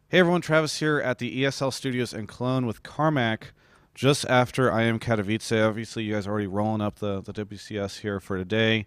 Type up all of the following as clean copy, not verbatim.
Hey everyone, Travis here at the ESL studios in Cologne with Carmac just after IM Katowice. Obviously, you guys are already rolling up the WCS here for today,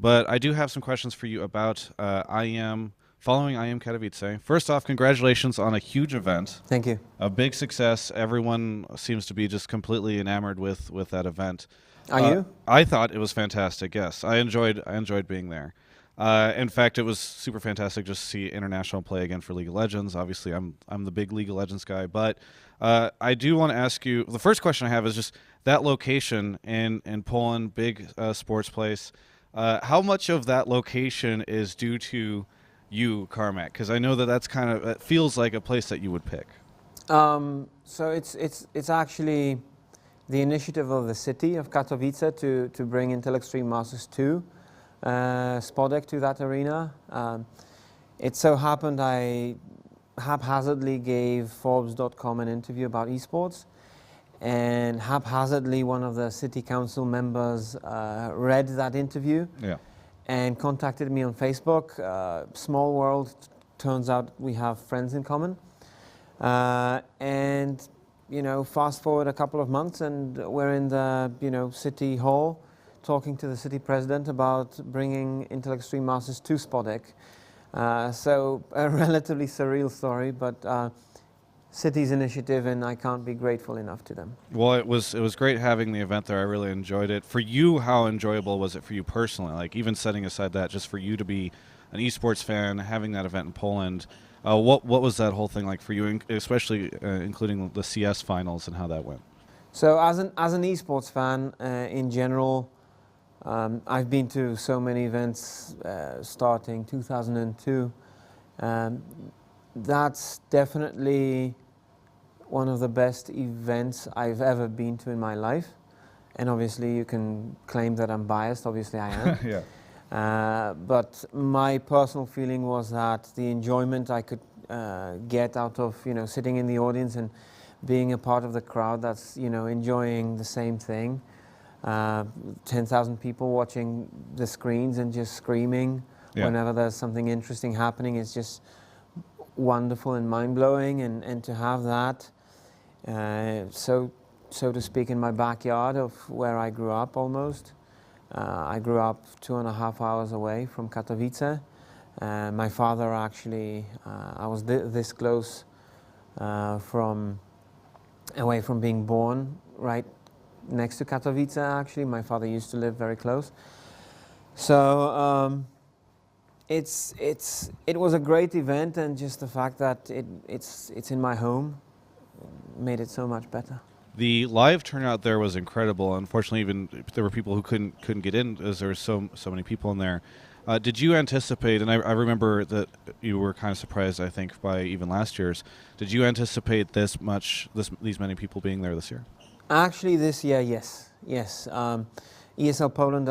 but I do have some questions for you about IM, following IM Katowice. First off, congratulations on a huge event. Thank you. A big success. Everyone seems to be just completely enamored with that event. Are you? I thought it was fantastic, yes. I enjoyed being there. In fact, it was super fantastic just to see international play again for League of Legends. Obviously, I'm the big League of Legends guy, but I do want to ask you. The first question I have is just that location in Poland, big sports place. How much of that location is due to you, Carmac? Because I know that's kind of it feels like a place that you would pick. So it's actually the initiative of the city of Katowice to bring Intel Extreme Masters 2 Spodek to that arena. It so happened I haphazardly gave Forbes.com an interview about eSports, and haphazardly one of the city council members read that interview and contacted me on Facebook. Small world, turns out we have friends in common. And fast forward a couple of months and we're in the city hall talking to the city president about bringing Intel Extreme Masters to Spodek. So a relatively surreal story, but city's initiative, and I can't be grateful enough to them. Well, it was great having the event there. I really enjoyed it. For you, how enjoyable was it for you personally? Like, even setting aside that, just for you to be an esports fan, having that event in Poland, what was that whole thing like for you, especially including the CS finals and how that went? So as an esports fan, in general, I've been to so many events starting 2002. That's definitely one of the best events I've ever been to in my life. And obviously you can claim that I'm biased, obviously I am. Yeah. But my personal feeling was that the enjoyment I could get out of sitting in the audience and being a part of the crowd that's enjoying the same thing. 10,000 people watching the screens and just screaming whenever there's something interesting happening is just wonderful and mind-blowing, and to have that so to speak in my backyard of where I grew up almost. I grew up 2.5 hours away from Katowice. My father actually, I was this close away from being born right next to Katowice. Actually, my father used to live very close. So it was a great event, and just the fact that it's in my home made it so much better. The live turnout there was incredible. Unfortunately, even there were people who couldn't get in as there were so many people in there. Did you anticipate, and I remember that you were kind of surprised, I think, by even last year's, did you anticipate these many people being there this year? Actually, this year, yes. ESL Poland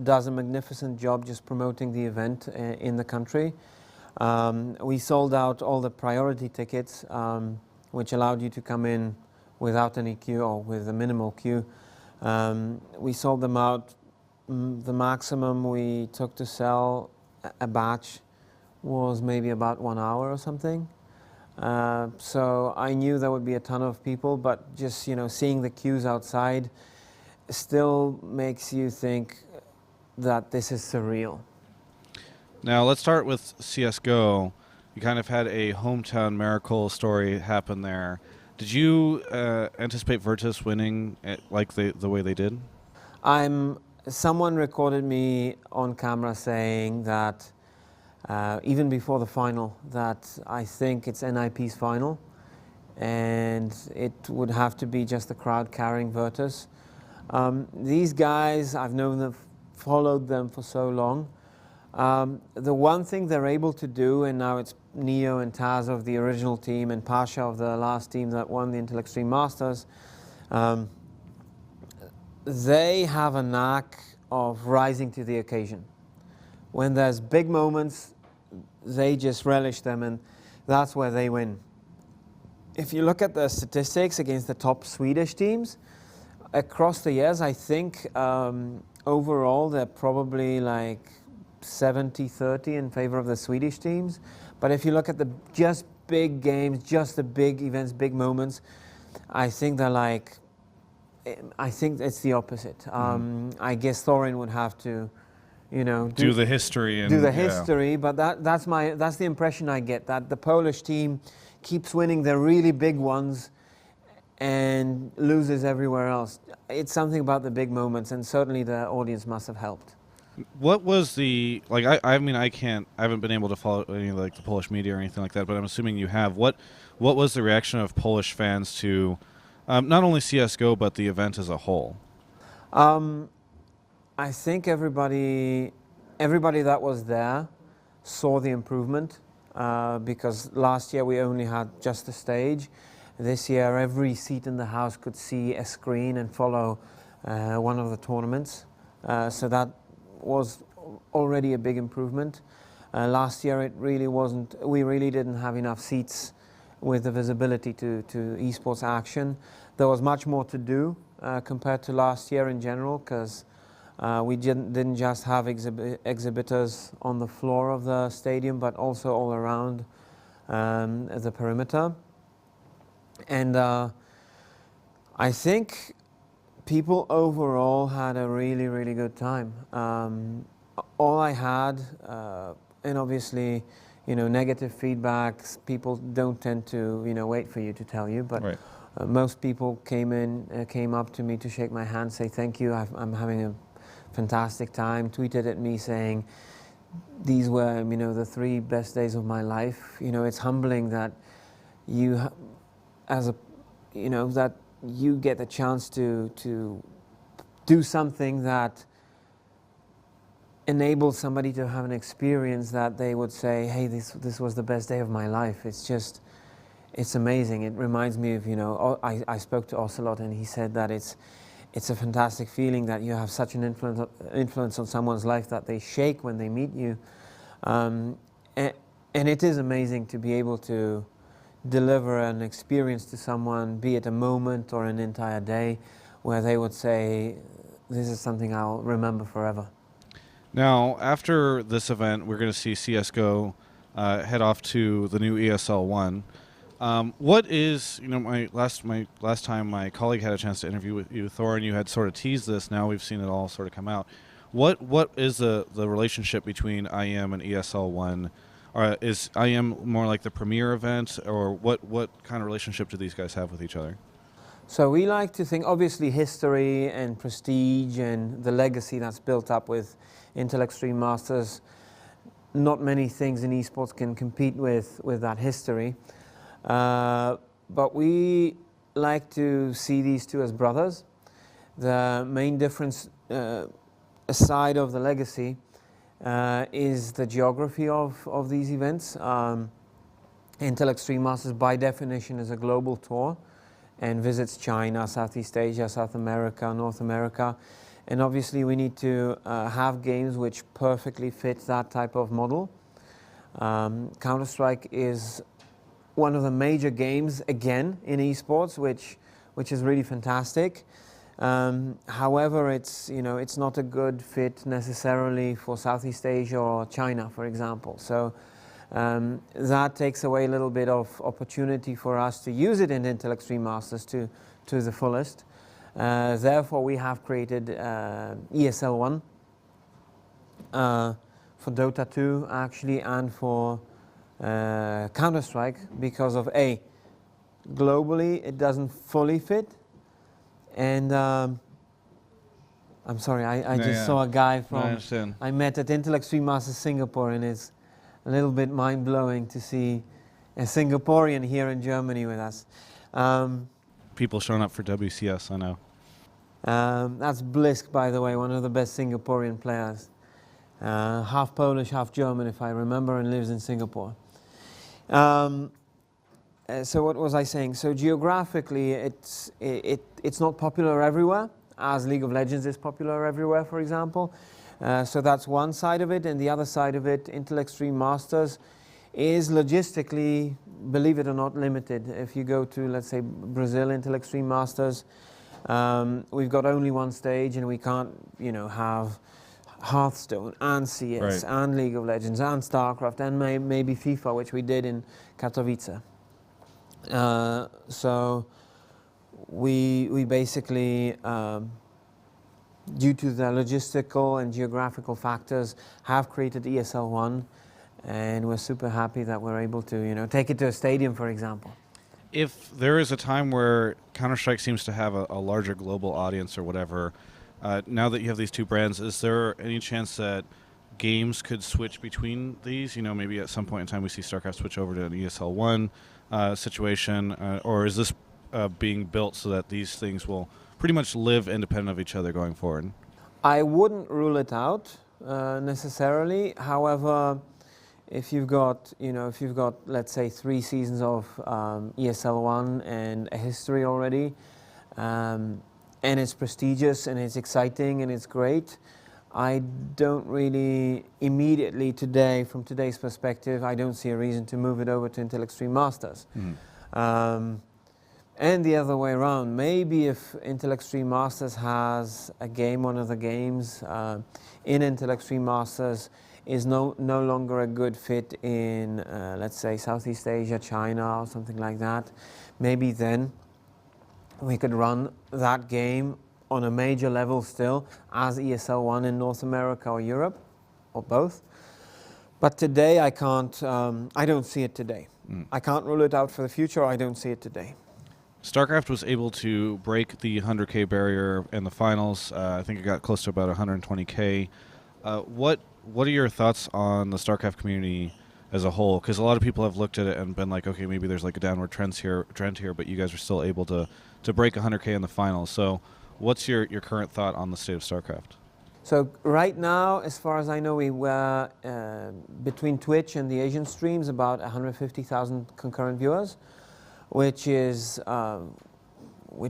does a magnificent job just promoting the event in the country. We sold out all the priority tickets, which allowed you to come in without any queue or with a minimal queue. We sold them out. The maximum we took to sell a batch was maybe about 1 hour or something. So I knew there would be a ton of people, but just seeing the queues outside still makes you think that this is surreal. Now let's start with CS:GO. You kind of had a hometown miracle story happen there. Did you anticipate Virtus winning like the way they did? Someone recorded me on camera saying that even before the final, that I think it's NIP's final, and it would have to be just the crowd carrying Virtus. These guys, I've known them, followed them for so long. The one thing they're able to do, and now it's Neo and Taz of the original team and Pasha of the last team that won the Intel Extreme Masters, they have a knack of rising to the occasion. When there's big moments, they just relish them, and that's where they win. If you look at the statistics against the top Swedish teams, across the years, I think overall they're probably like 70-30 in favor of the Swedish teams. But if you look at the just big games, just the big events, big moments, I think I think it's the opposite. I guess Thorin would have to, Do the history and do the yeah. history, but that's the impression I get, that the Polish team keeps winning the really big ones and loses everywhere else. It's something about the big moments, and certainly the audience must have helped. What was the like? I mean, I haven't been able to follow any like the Polish media or anything like that, but I'm assuming you have. What was the reaction of Polish fans to not only CS:GO but the event as a whole? I think everybody that was there saw the improvement, because last year we only had just the stage. This year every seat in the house could see a screen and follow one of the tournaments. So that was already a big improvement. Last year it really wasn't, we really didn't have enough seats with the visibility to esports action. There was much more to do compared to last year in general, because we didn't just have exhibitors on the floor of the stadium, but also all around the perimeter. And I think people overall had a really, really good time. All I had, and obviously, negative feedbacks, people don't tend to, wait for you to tell you, but Right. Most people came up to me to shake my hand, say thank you, I'm having a fantastic time, tweeted at me saying these were, the 3 best days of my life. It's humbling that that you get the chance to do something that enables somebody to have an experience that they would say, hey, this was the best day of my life. It's amazing. It reminds me of, I spoke to Ocelot and he said that it's a fantastic feeling that you have such an influence on someone's life that they shake when they meet you. And it is amazing to be able to deliver an experience to someone, be it a moment or an entire day, where they would say, this is something I'll remember forever. Now, after this event, we're going to see CS:GO head off to the new ESL One. What is, my last time my colleague had a chance to interview with you, Thor, and you had sort of teased this. Now we've seen it all sort of come out. What is the relationship between IM and ESL One? Is IM more like the premier event, or what kind of relationship do these guys have with each other? So we like to think, obviously, history and prestige and the legacy that's built up with Intel Extreme Masters. Not many things in esports can compete with that history. But we like to see these two as brothers. The main difference, aside of the legacy, is the geography of these events. Intel Extreme Masters, by definition, is a global tour and visits China, Southeast Asia, South America, North America. And obviously we need to have games which perfectly fit that type of model. Counter-Strike is one of the major games, again, in esports, which is really fantastic. However, it's not a good fit necessarily for Southeast Asia or China, for example. So that takes away a little bit of opportunity for us to use it in Intel Extreme Masters to the fullest. Therefore, we have created ESL One for Dota 2, actually, and for Counter-Strike, because of globally it doesn't fully fit, and I'm sorry, I just saw a guy I met at Intel Extreme Masters Singapore, and it's a little bit mind-blowing to see a Singaporean here in Germany with us. People showing up for WCS, I know. That's Blisk, by the way, one of the best Singaporean players. Half Polish, half German, if I remember, and lives in Singapore. So what was I saying? So geographically, it's not popular everywhere, as League of Legends is popular everywhere, for example. So that's one side of it, and the other side of it, Intel Extreme Masters, is logistically, believe it or not, limited. If you go to, let's say, Brazil Intel Extreme Masters, we've got only one stage, and we can't, have Hearthstone and CS and League of Legends and StarCraft and maybe FIFA, which we did in Katowice. So we basically, due to the logistical and geographical factors, have created ESL One, and we're super happy that we're able to, take it to a stadium, for example. If there is a time where Counter-Strike seems to have a larger global audience or whatever, now that you have these two brands, is there any chance that games could switch between these? Maybe at some point in time we see StarCraft switch over to an ESL One situation, or is this being built so that these things will pretty much live independent of each other going forward? I wouldn't rule it out necessarily. However, if you've got, let's say 3 seasons of ESL One and a history already, and it's prestigious and it's exciting and it's great, I don't really immediately today, from today's perspective, I don't see a reason to move it over to Intel Extreme Masters. And the other way around, maybe if Intel Extreme Masters has a game, one of the games in Intel Extreme Masters is no longer a good fit in, let's say, Southeast Asia, China, or something like that, maybe then we could run that game on a major level still as ESL One in North America or Europe, or both. But today I can't, I don't see it today. I can't rule it out for the future, I don't see it today. StarCraft was able to break the 100K barrier in the finals. I think it got close to about 120K. What are your thoughts on the StarCraft community as a whole? Because a lot of people have looked at it and been like, okay, maybe there's like a downward trend here, but you guys are still able to break 100K in the finals. So what's your current thought on the state of StarCraft? So right now, as far as I know, we were between Twitch and the Asian streams about 150,000 concurrent viewers, which is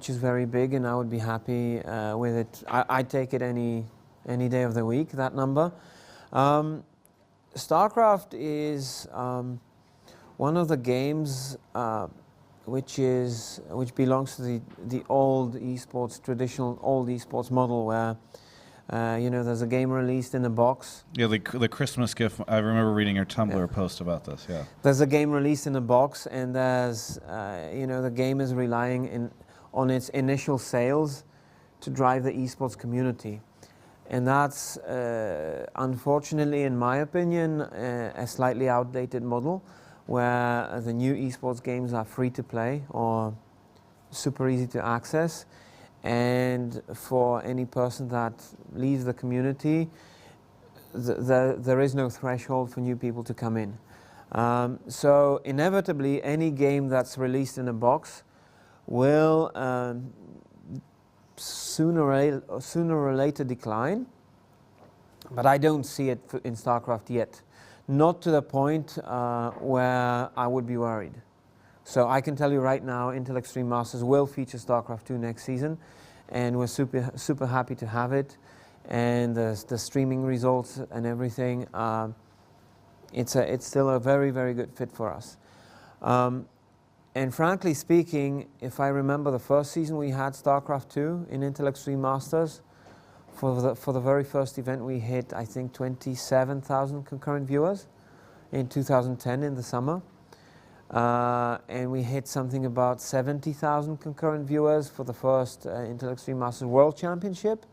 very big, and I would be happy with it. I'd take it any day of the week, that number. StarCraft is one of the games which belongs to the old eSports, traditional old eSports model, where there's a game released in a box. Yeah, the Christmas gift. I remember reading your Tumblr post about this. Yeah, there's a game released in a box, and there's the game is relying on its initial sales to drive the esports community, and that's unfortunately, in my opinion, a slightly outdated model, where the new esports games are free to play or super easy to access. And for any person that leaves the community, there is no threshold for new people to come in. So inevitably, any game that's released in a box will sooner or later decline. But I don't see it in StarCraft yet. Not to the point where I would be worried. So I can tell you right now, Intel Extreme Masters will feature StarCraft 2 next season, and we're super happy to have it. And the streaming results and everything, it's still a very, very good fit for us. And frankly speaking, if I remember the first season we had StarCraft 2 in Intel Extreme Masters, for the very first event we hit, I think, 27,000 concurrent viewers in 2010 in the summer. And we hit something about 70,000 concurrent viewers for the first Intel Extreme Masters World Championship.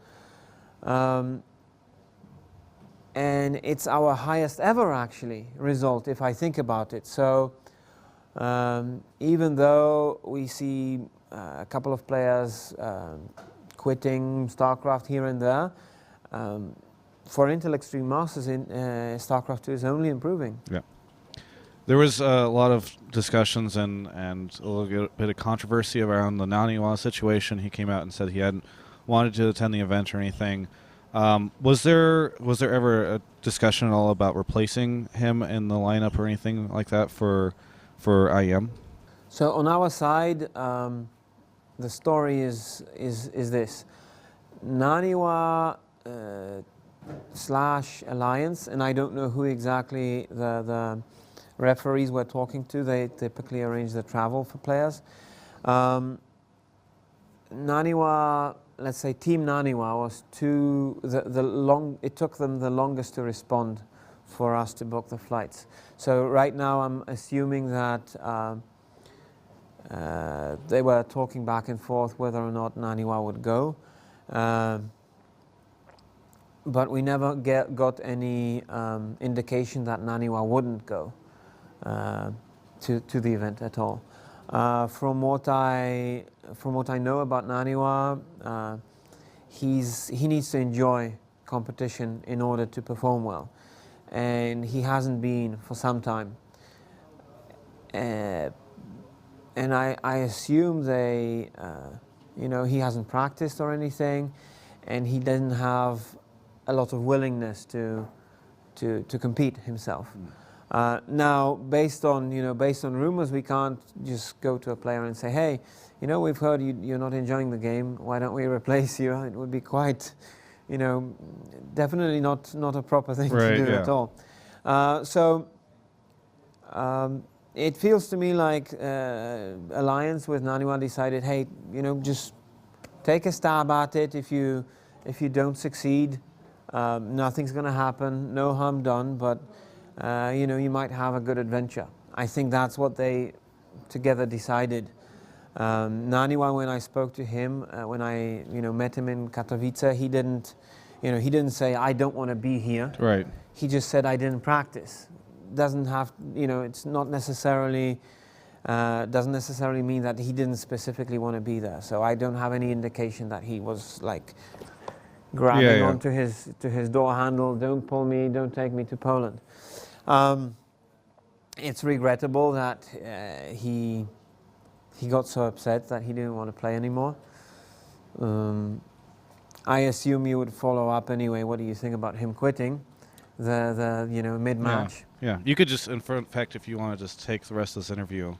And it's our highest ever, actually, result, if I think about it. So even though we see a couple of players quitting StarCraft here and there, for Intel Extreme Masters, StarCraft 2 is only improving. Yeah. There was a lot of discussions and a little bit of controversy around the Naniwa situation. He came out and said he hadn't wanted to attend the event or anything. Was there ever a discussion at all about replacing him in the lineup or anything like that for IEM? So on our side, the story is this: Naniwa / Alliance, and I don't know who exactly the referees we're talking to. They typically arrange the travel for players. Naniwa let's say Team Naniwa was it took them the longest to respond for us to book the flights. So right now I'm assuming that they were talking back and forth whether or not Naniwa would go. But we never got any indication that Naniwa wouldn't go to the event at all. From what I know about Naniwa, he needs to enjoy competition in order to perform well, and he hasn't been for some time. And I assume he hasn't practiced or anything, and he didn't have a lot of willingness to compete himself. Now, based on rumors, we can't just go to a player and say, "Hey, we've heard you're not enjoying the game. Why don't we replace you?" It would be quite, definitely not a proper thing to do at all. It feels to me like Alliance with Naniwa decided, "Hey, just take a stab at it. If you don't succeed, nothing's going to happen. No harm done. But you might have a good adventure." I think that's what they together decided. Naniwa, when I spoke to him, when I met him in Katowice, he didn't say, "I don't want to be here." Right. He just said, "I didn't practice." Doesn't have, it's not necessarily doesn't necessarily mean that he didn't specifically want to be there. So I don't have any indication that he was like grabbing onto his door handle. "Don't pull me, don't take me to Poland." It's regrettable that he got so upset that he didn't want to play anymore. I assume you would follow up anyway. What do you think about him quitting the mid-match? Yeah, you could just, in fact, if you want to just take the rest of this interview,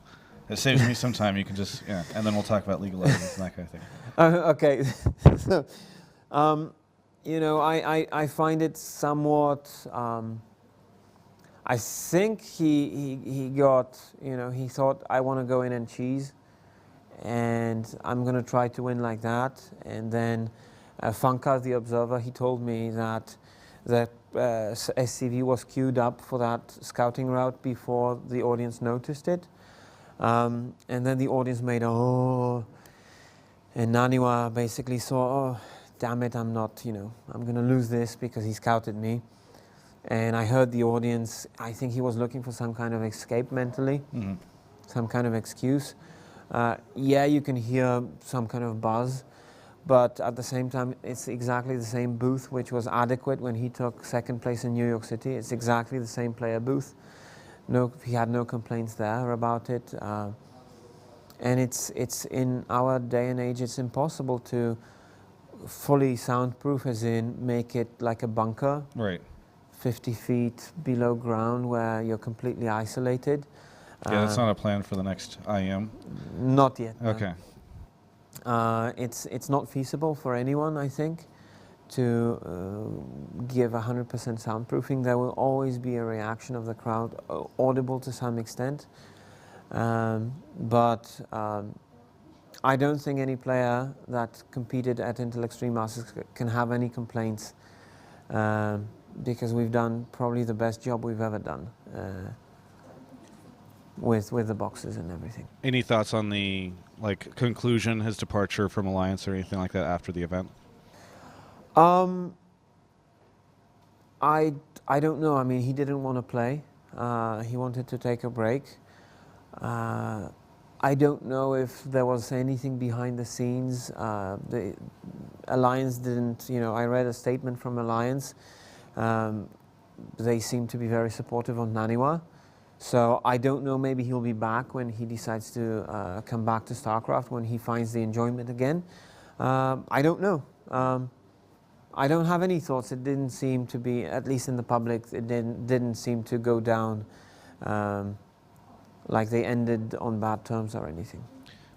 it saves me some time. You can just, and then we'll talk about League of Legends and that kind of thing. Okay. So, I find it somewhat. I think he got, he thought, "I want to go in and cheese, and I'm going to try to win like that." And then Funka, the observer, he told me that SCV was queued up for that scouting route before the audience noticed it. And then the audience made and Naniwa basically saw, "Oh, damn it, I'm going to lose this because he scouted me." And I heard the audience, I think he was looking for some kind of escape mentally, some kind of excuse. You can hear some kind of buzz, but at the same time, it's exactly the same booth which was adequate when he took second place in New York City. It's exactly the same player booth. He had no complaints there about it. And it's in our day and age, it's impossible to fully soundproof, as in make it like a bunker. Right. 50 feet below ground where you're completely isolated. Yeah, that's not a plan for the next IM. Not yet. No. Okay. It's not feasible for anyone, I think, to give 100% soundproofing. There will always be a reaction of the crowd, audible to some extent. But I don't think any player that competed at Intel Extreme Masters can have any complaints, because we've done probably the best job we've ever done with the boxes and everything. Any thoughts on the conclusion, his departure from Alliance or anything like that after the event? I don't know. I mean, he didn't want to play. He wanted to take a break. I don't know if there was anything behind the scenes. The Alliance didn't, I read a statement from Alliance. They seem to be very supportive of Naniwa. So I don't know, maybe he'll be back when he decides to come back to StarCraft, when he finds the enjoyment again. I don't know. I don't have any thoughts. It didn't seem to be, at least in the public, it didn't seem to go down like they ended on bad terms or anything.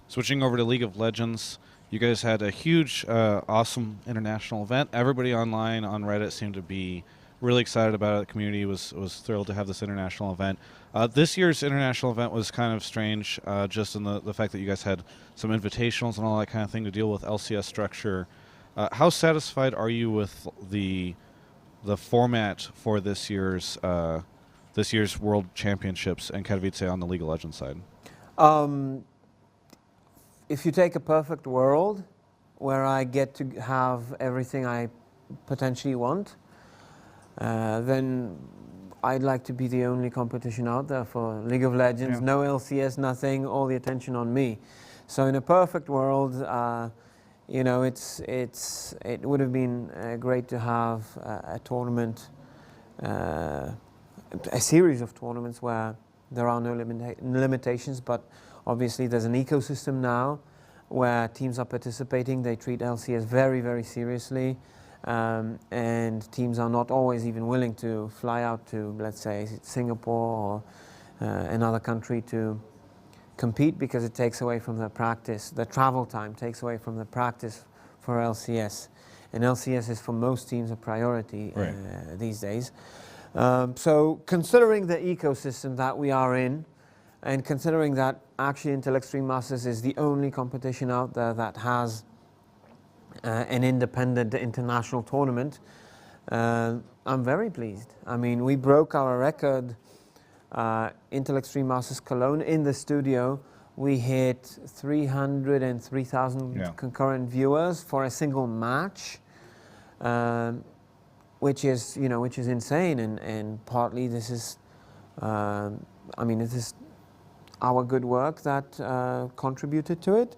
Switching over to League of Legends, you guys had a huge, awesome international event. Everybody online on Reddit seemed to be really excited about it. The community was thrilled to have this international event. This year's international event was kind of strange, just in the fact that you guys had some invitationals and all that kind of thing to deal with LCS structure. How satisfied are you with the format for this year's World Championships in Katowice on the League of Legends side? Um, if you take a perfect world where I get to have everything I potentially want, then I'd like to be the only competition out there for League of Legends. Yeah. No LCS, nothing, all the attention on me. So in a perfect world, you know, it would have been great to have a tournament, a series of tournaments where there are no limitations, but obviously there's an ecosystem now where teams are participating. They treat LCS very, very seriously. And teams are not always even willing to fly out to, let's say, Singapore or another country to compete because it takes away from the practice. The travel time takes away from the practice for LCS. And LCS is for most teams a priority these days. So considering the ecosystem that we are in, and considering that actually Intel Extreme Masters is the only competition out there that has an independent international tournament, I'm very pleased. I mean, we broke our record, Intel Extreme Masters Cologne in the studio. We hit 303,000 concurrent viewers for a single match, which is insane. And partly this is, I mean, it is our good work that contributed to it,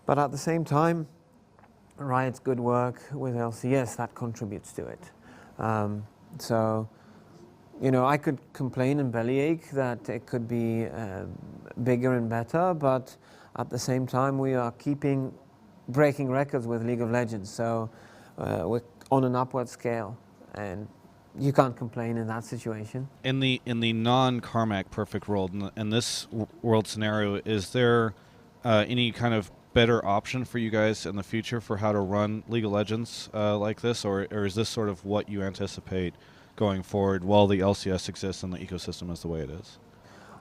but at the same time, Riot's good work with LCS that contributes to it. So, you know, I could complain and bellyache that it could be bigger and better, but at the same time, we are breaking records with League of Legends. So we're on an upward scale, and you can't complain in that situation. In the non-Carmac perfect world, in this world scenario, is there any kind of better option for you guys in the future for how to run League of Legends like this, or is this sort of what you anticipate going forward while the LCS exists and the ecosystem is the way it is?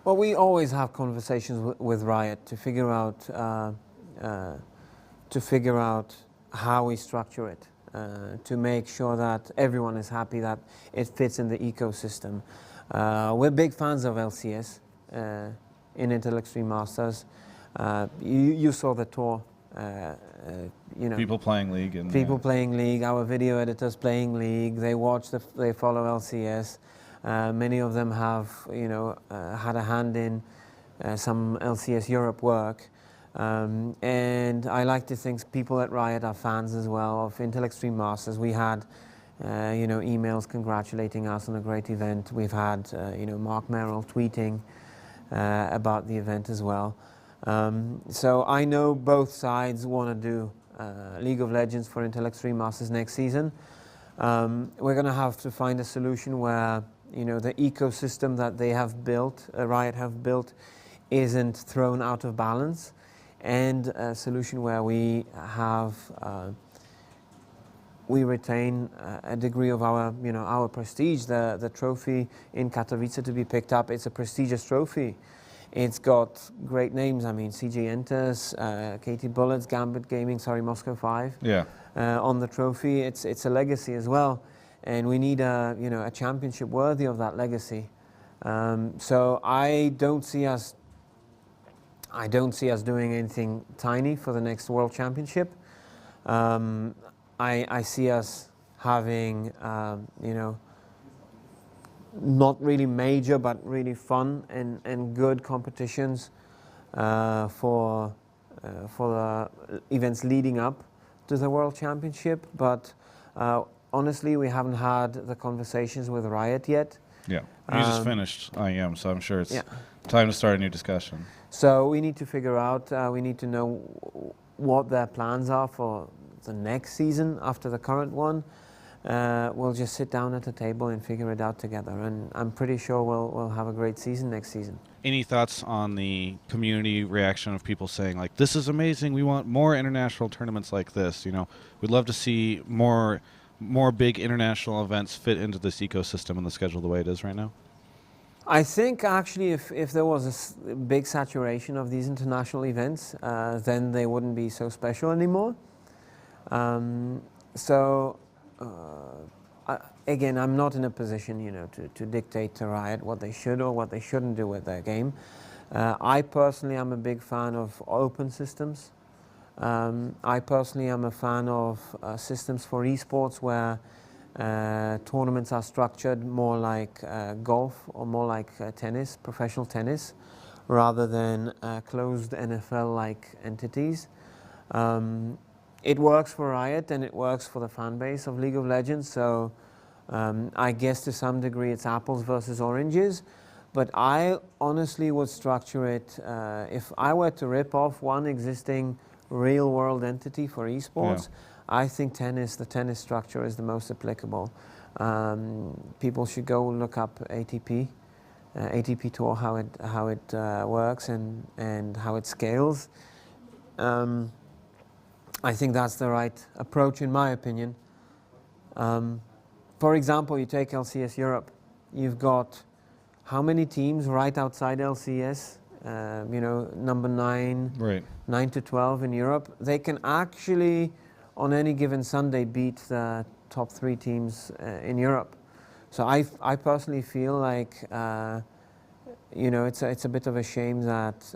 Well, we always have conversations with Riot to figure out how we structure it, to make sure that everyone is happy, that it fits in the ecosystem. We're big fans of LCS in Intel Extreme Masters. You saw the tour, you know. People playing League. And people playing League, our video editors playing League. They watch, they follow LCS. Many of them have, you know, had a hand in some LCS Europe work. And I like to think people at Riot are fans as well of Intel Extreme Masters. We had, you know, emails congratulating us on a great event. We've had, you know, Mark Merrill tweeting about the event as well. So I know both sides want to do League of Legends for Intel Extreme Masters next season. We're going to have to find a solution where, you know, the ecosystem that they have built, Riot have built, isn't thrown out of balance, and a solution where we have we retain a degree of our, you know, our prestige. The trophy in Katowice to be picked up, it's a prestigious trophy. It's got great names. I mean, CJ Enters, Katie Bullets, Gambit Gaming, Moscow 5. Yeah. On the trophy, it's a legacy as well, and we need a, you know, a championship worthy of that legacy. So I don't see us doing anything tiny for the next World Championship. I see us having, you know, not really major, but really fun and good competitions for the events leading up to the World Championship. But honestly, we haven't had the conversations with Riot yet. Yeah, you just finished IEM, so I'm sure it's time to start a new discussion. So we need to figure out, we need to know what their plans are for the next season after the current one. We'll just sit down at a table and figure it out together, and I'm pretty sure we'll have a great season next season. Any thoughts on the community reaction of people saying, like, this is amazing, we want more international tournaments like this? You know, we'd love to see more big international events fit into this ecosystem and the schedule the way it is right now? I think actually if there was a big saturation of these international events, then they wouldn't be so special anymore. So, again, I'm not in a position, to dictate to Riot what they should or what they shouldn't do with their game. I personally am a big fan of open systems. I personally am a fan of systems for esports where tournaments are structured more like golf or more like tennis, professional tennis, rather than closed NFL-like entities. It works for Riot and it works for the fan base of League of Legends, so I guess to some degree it's apples versus oranges, but I honestly would structure it, if I were to rip off one existing real-world entity for esports, I think the tennis structure is the most applicable. People should go look up ATP Tour, how it works and how it scales. I think that's the right approach, in my opinion. For example, you take LCS Europe. You've got how many teams right outside LCS? Number 9, Right. 9 to 12 in Europe. They can actually, on any given Sunday, beat the top 3 teams in Europe. So I personally feel like, it's a bit of a shame that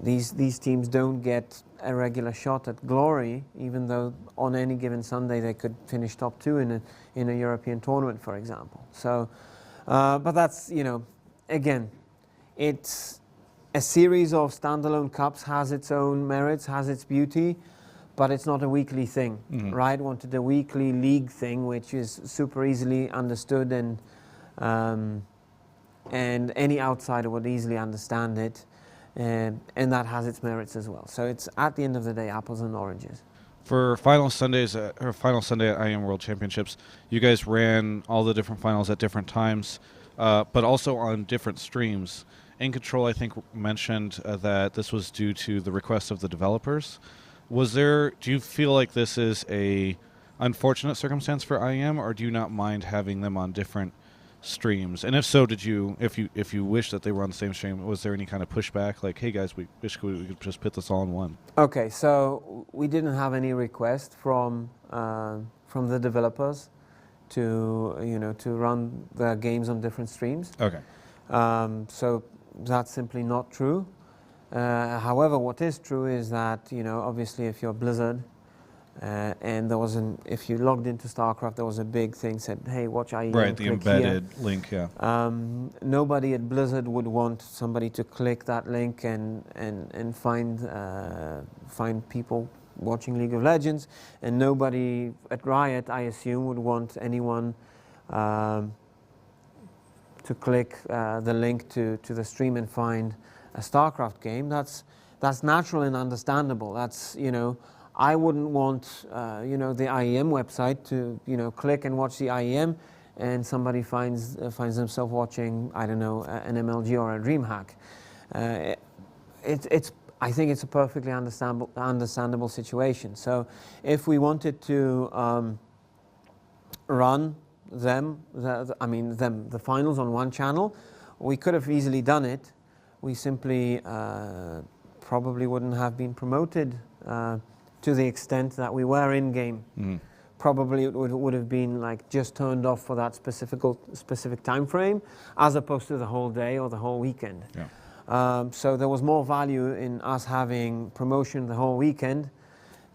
these teams don't get a regular shot at glory, even though on any given Sunday they could finish top 2 in a European tournament, for example. So, but that's, again, it's a series of standalone cups, has its own merits, has its beauty, but it's not a weekly thing. Mm-hmm. Riot wanted a weekly league thing, which is super easily understood, and any outsider would easily understand it, and that has its merits as well. So it's, at the end of the day, apples and oranges. For final Sunday at IEM World Championships, you guys ran all the different finals at different times, but also on different streams. In Control, I think, mentioned that this was due to the request of the developers. Do you feel like this is a unfortunate circumstance for IEM, or do you not mind having them on different streams? And if so, if you wish that they were on the same stream, was there any kind of pushback, like, hey guys, we wish we could just put this all in one? Okay, so we didn't have any request from the developers to run the games on different streams. Okay. So that's simply not true. However, what is true is that, obviously if you're Blizzard, and if you logged into StarCraft, there was a big thing said, hey, watch IEM. Right, the embedded here. link, yeah. Nobody at Blizzard would want somebody to click that link and find people watching League of Legends, and nobody at Riot, I assume, would want anyone to click the link to the stream and find a StarCraft game. That's natural and understandable. That's, I wouldn't want the IEM website to click and watch the IEM, and somebody finds themselves watching, I don't know, an MLG or a DreamHack. I think it's a perfectly understandable situation. So if we wanted to run the finals on one channel, we could have easily done it. We simply probably wouldn't have been promoted to the extent that we were in game. Mm-hmm. Probably it would have been like just turned off for that specific time frame, as opposed to the whole day or the whole weekend. Yeah. So there was more value in us having promotion the whole weekend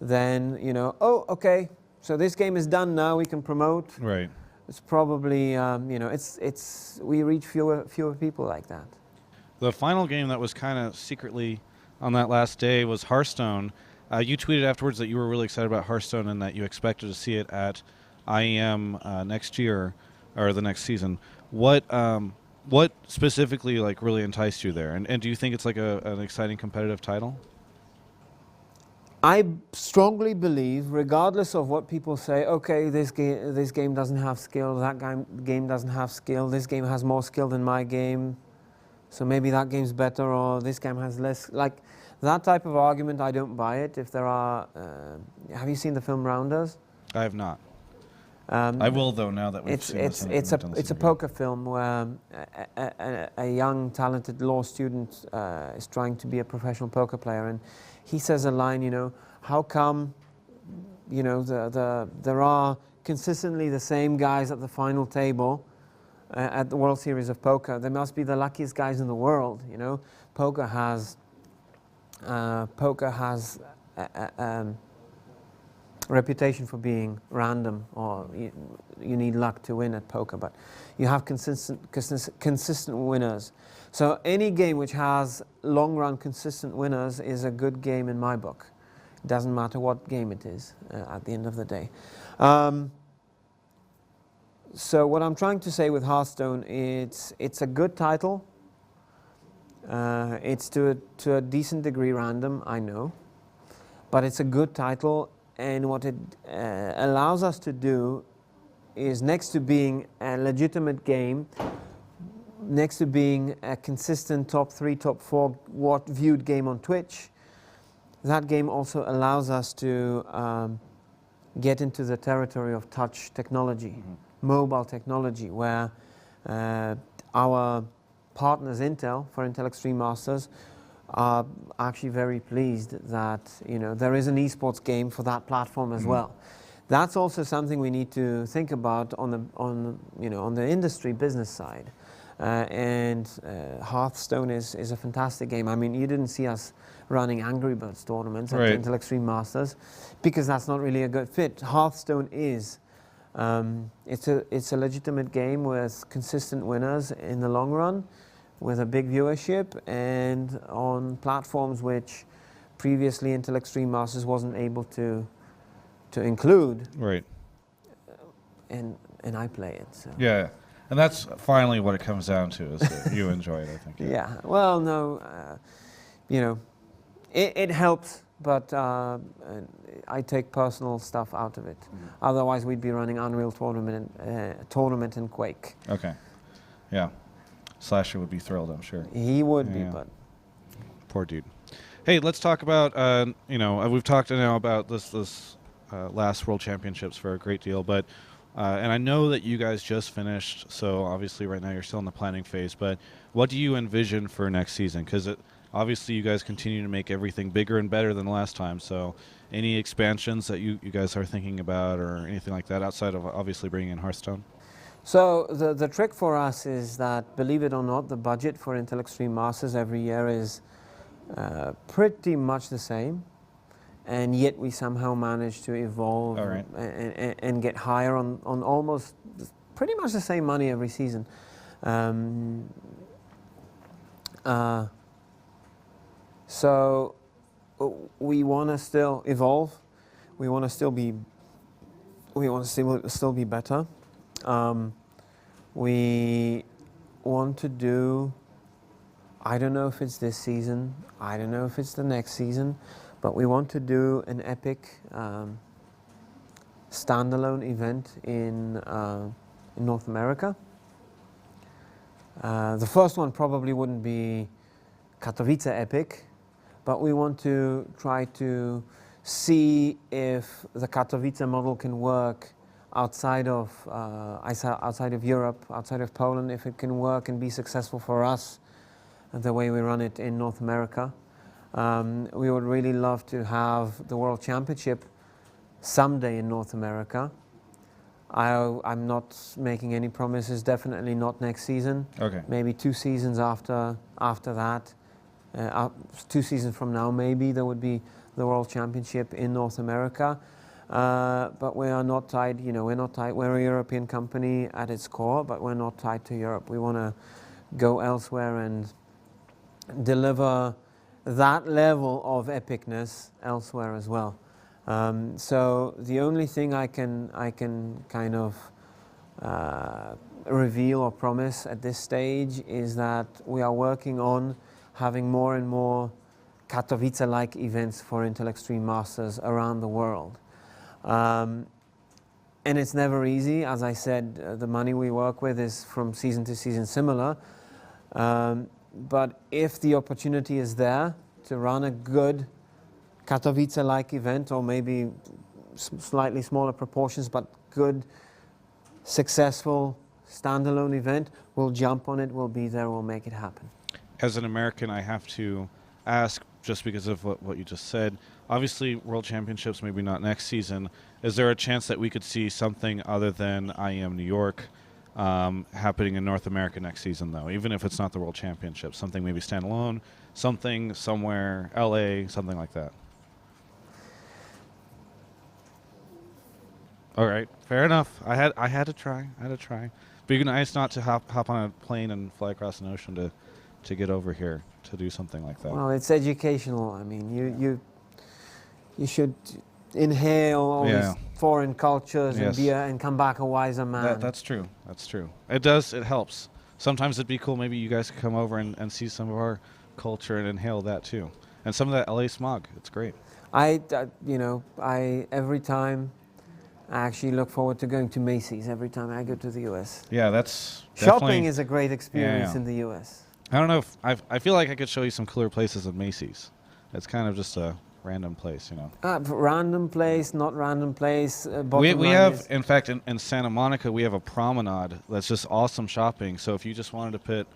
than, oh, okay, so this game is done now, we can promote. Right. It's probably, we reach fewer people like that. The final game that was kind of secretly on that last day was Hearthstone. You tweeted afterwards that you were really excited about Hearthstone and that you expected to see it at IEM next year or the next season. What specifically really enticed you there? And do you think it's like an exciting competitive title? I strongly believe, regardless of what people say, okay, this game doesn't have skill, that game doesn't have skill, this game has more skill than my game, so maybe that game's better, or this game has less. Like, that type of argument, I don't buy it. If there are, have you seen the film Rounders? I have not. I will, though, now that we've seen this. It's a poker film where a young, talented law student is trying to be a professional poker player, and he says a line, how come there are consistently the same guys at the final table at the World Series of Poker. They must be the luckiest guys in the world. Poker has reputation for being random, or you need luck to win at poker, but you have consistent winners. So any game which has long run consistent winners is a good game in my book. It doesn't matter what game it is at the end of the day. So what I'm trying to say with Hearthstone, it's a good title. It's to a decent degree random, I know, but it's a good title. And what it allows us to do is, next to being a legitimate game, next to being a consistent top 3, top 4 viewed game on Twitch, that game also allows us to get into the territory of touch technology, mobile technology, where our partners Intel, for Intel Extreme Masters, are actually very pleased that there is an esports game for that platform as well. That's also something we need to think about on the industry business side. And Hearthstone is a fantastic game. I mean, you didn't see us running Angry Birds tournaments at the Intel Extreme Masters because that's not really a good fit. Hearthstone is. It's a legitimate game with consistent winners in the long run, with a big viewership, and on platforms which previously Intel Extreme Masters wasn't able to include. Right. And I play it. So. Yeah, and that's finally what it comes down to, is that you enjoy it, I think. Yeah. Well, no, it helps, but I take personal stuff out of it. Otherwise, we'd be running Unreal Tournament and Quake. Okay. Yeah. Slasher would be thrilled, I'm sure. He would be, but poor dude. Hey, let's talk about we've talked now about this last World Championships for a great deal, but and I know that you guys just finished, so obviously right now you're still in the planning phase. But what do you envision for next season? Because obviously you guys continue to make everything bigger and better than last time. So any expansions that you guys are thinking about, or anything like that, outside of obviously bringing in Hearthstone? So the trick for us is that, believe it or not, the budget for Intel Extreme Masters every year is pretty much the same, and yet we somehow manage to evolve and get higher on almost pretty much the same money every season. So we want to still evolve. We want to still be better. We want to do, I don't know if it's this season, I don't know if it's the next season, but we want to do an epic standalone event in North America. The first one probably wouldn't be Katowice epic, but we want to try to see if the Katowice model can work outside of Europe, outside of Poland, if it can work and be successful for us the way we run it in North America. We would really love to have the World Championship someday in North America. I'm not making any promises, definitely not next season. Okay. Maybe 2 seasons after that. 2 seasons from now, maybe there would be the World Championship in North America. But we are not tied, we're not tied. We're a European company at its core, but we're not tied to Europe. We want to go elsewhere and deliver that level of epicness elsewhere as well. So the only thing I can kind of reveal or promise at this stage is that we are working on having more and more Katowice-like events for Intel Extreme Masters around the world. And it's never easy. As I said, the money we work with is from season to season similar. But if the opportunity is there to run a good Katowice-like event, or maybe slightly smaller proportions, but good, successful, standalone event, we'll jump on it, we'll be there, we'll make it happen. As an American, I have to ask, just because of what you just said, obviously World Championships, maybe not next season. Is there a chance that we could see something other than IEM New York happening in North America next season, though, even if it's not the World Championship? Something maybe standalone, something somewhere, LA, something like that. All right, fair enough. I had to try. Be nice not to hop on a plane and fly across an ocean to get over here to do something like that. Well, it's educational. I mean, you should inhale all these foreign cultures and beer and come back a wiser man. That's true. It does. It helps. Sometimes it'd be cool. Maybe you guys could come over and see some of our culture and inhale that too, and some of that LA smog. It's great. I every time. I actually look forward to going to Macy's every time I go to the US. Yeah, that's shopping is a great experience in the US. I don't know if I feel like I could show you some cooler places than Macy's. It's kind of just a random place, you know. Random place, not random place. We have, in fact, in Santa Monica, we have a promenade that's just awesome shopping. So if you just wanted to put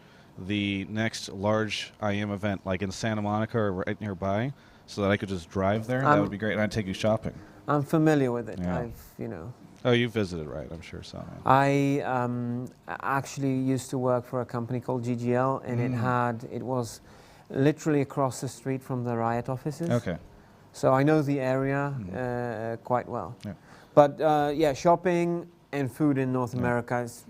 the next large IM event like in Santa Monica or right nearby, so that I could just drive there, that would be great, and I'd take you shopping. I'm familiar with it. Yeah. Oh, you visited, right? I'm sure so. Man. I actually used to work for a company called GGL, and it was literally across the street from the Riot offices. Okay. So I know the area quite well. Yeah. But shopping and food in North America is.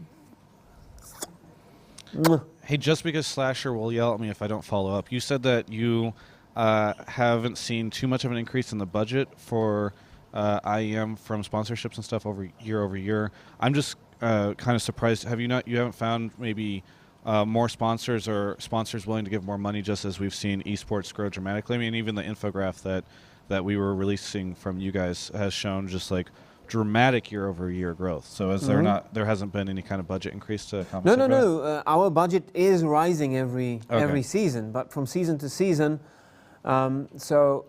Hey, just because Slasher will yell at me if I don't follow up, you said that you haven't seen too much of an increase in the budget for IEM from sponsorships and stuff over year. I'm just kind of surprised. You haven't found maybe more sponsors or sponsors willing to give more money, just as we've seen eSports grow dramatically? I mean, even the infograph that we were releasing from you guys has shown just like dramatic year-over-year growth. So is there hasn't been any kind of budget increase to compensate? No. Our budget is rising every season, but from season to season. So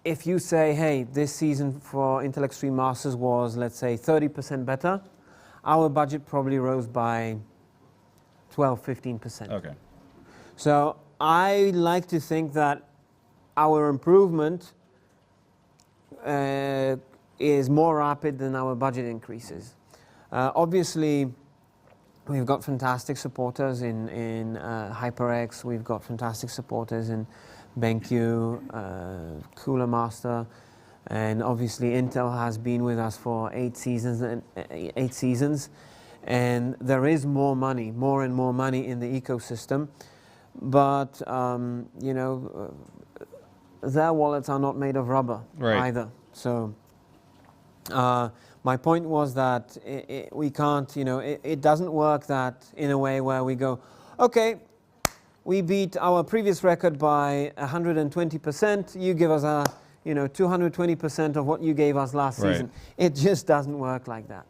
if you say, hey, this season for Intel Extreme Masters was, let's say, 30% better, our budget probably rose by 12-15%. Okay. So I like to think that our improvement is more rapid than our budget increases. Obviously, we've got fantastic supporters in HyperX. We've got fantastic supporters in BenQ, Cooler Master, and obviously Intel has been with us for 8 seasons, and there is more and more money in the ecosystem, but their wallets are not made of rubber either. So my point was that we can't, it doesn't work that in a way where we go, okay, we beat our previous record by 120%. You give us 220% of what you gave us last season. It just doesn't work like that.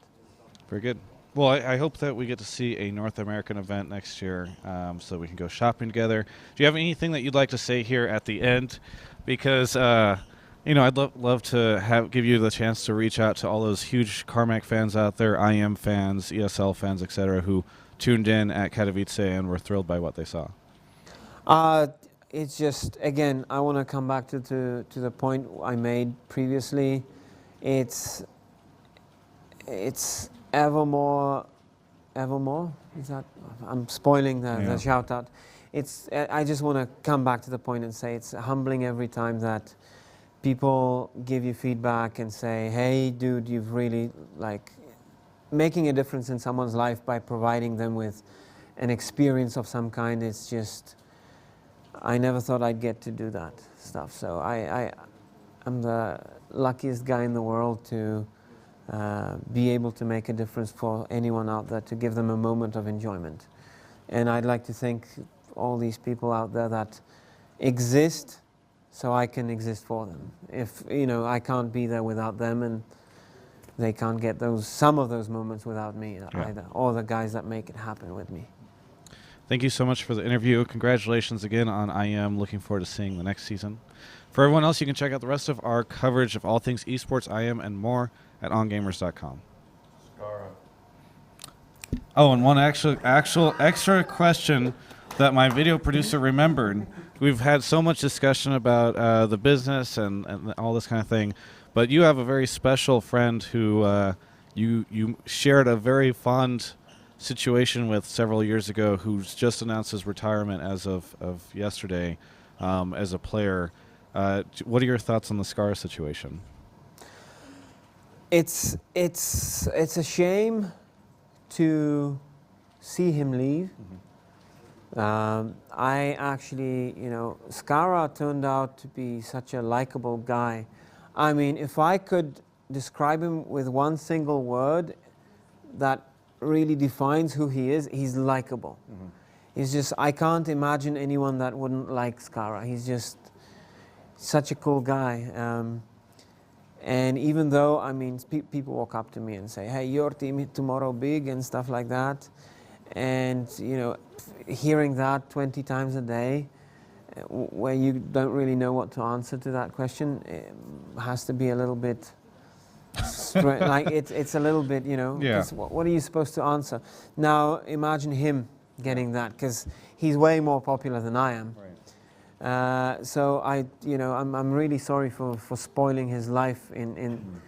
Very good. Well, I hope that we get to see a North American event next year, so we can go shopping together. Do you have anything that you'd like to say here at the end? Because I'd love to give you the chance to reach out to all those huge Carmac fans out there, IM fans, ESL fans, etc., who tuned in at Katowice and were thrilled by what they saw. It's just, again, I want to come back to the point I made previously. It's evermore. Is that? I'm spoiling the shout out. I just want to come back to the point and say it's humbling every time that people give you feedback and say, hey, dude, you've really making a difference in someone's life by providing them with an experience of some kind. It's just, I never thought I'd get to do that stuff. So I'm the luckiest guy in the world to be able to make a difference for anyone out there, to give them a moment of enjoyment. And I'd like to thank all these people out there that exist so I can exist for them. If I can't be there without them, and they can't get some of those moments without me either, or the guys that make it happen with me. Thank you so much for the interview. Congratulations again on IM. Looking forward to seeing the next season. For everyone else, you can check out the rest of our coverage of all things esports, IM, and more at ongamers.com. Scarra. Oh, and one actual extra question that my video producer remembered we've had so much discussion about the business and all this kind of thing, but you have a very special friend who you shared a very fond situation with several years ago, who's just announced his retirement as of yesterday as a player. What are your thoughts on the Scarra situation? It's a shame to see him leave. I actually, Scarra turned out to be such a likable guy. I mean, if I could describe him with one single word that really defines who he is, he's likable. He's just, I can't imagine anyone that wouldn't like Scarra. He's just such a cool guy. And even though, I mean, people walk up to me and say, hey, your team tomorrow big and stuff like that. And, hearing that 20 times a day, where you don't really know what to answer to that question, it has to be a little bit, like it's a little bit, Yeah. what are you supposed to answer? Now, imagine him getting that, because he's way more popular than I am. Right. So I'm really sorry for spoiling his life in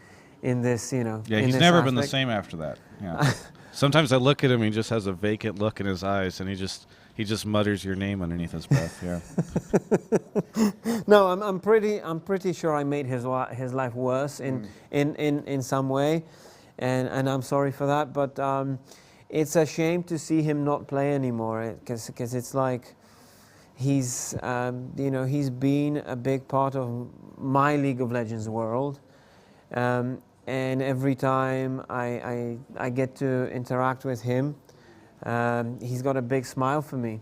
this, Yeah, in he's this never been the aspect. same after that. Yeah. Sometimes I look at him, he just has a vacant look in his eyes, and he just mutters your name underneath his breath. Yeah. No, I'm pretty sure I made his life worse in some way, and I'm sorry for that. But it's a shame to see him not play anymore, because it's like he's he's been a big part of my League of Legends world. And every time I get to interact with him, he's got a big smile for me.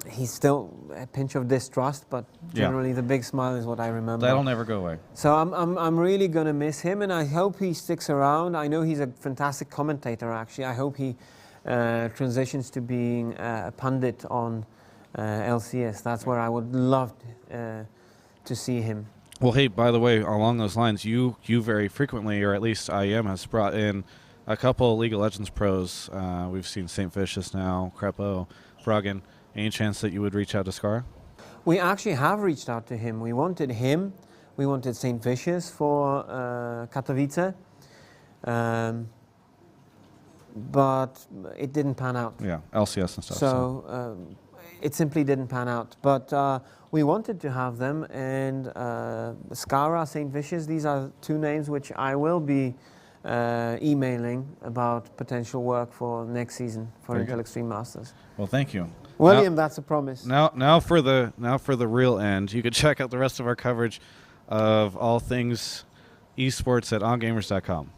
He's still a pinch of distrust, but generally the big smile is what I remember. That'll never go away. So I'm really going to miss him, and I hope he sticks around. I know he's a fantastic commentator, actually. I hope he transitions to being a pundit on LCS. That's where I would love to see him. Well, hey, by the way, along those lines, you very frequently, or at least IEM has brought in a couple of League of Legends pros. We've seen St. Vicious now, Crepo, Froggen. Any chance that you would reach out to Scarra? We actually have reached out to him. We wanted him. We wanted St. Vicious for Katowice. But it didn't pan out. Yeah, LCS and stuff. So it simply didn't pan out. But we wanted to have them, and Scarra, St. Vicious, these are two names which I will be emailing about potential work for next season for Very Intel good. Extreme Masters. Well, thank you. William, that's a promise. Now for the real end. You can check out the rest of our coverage of all things esports at ongamers.com.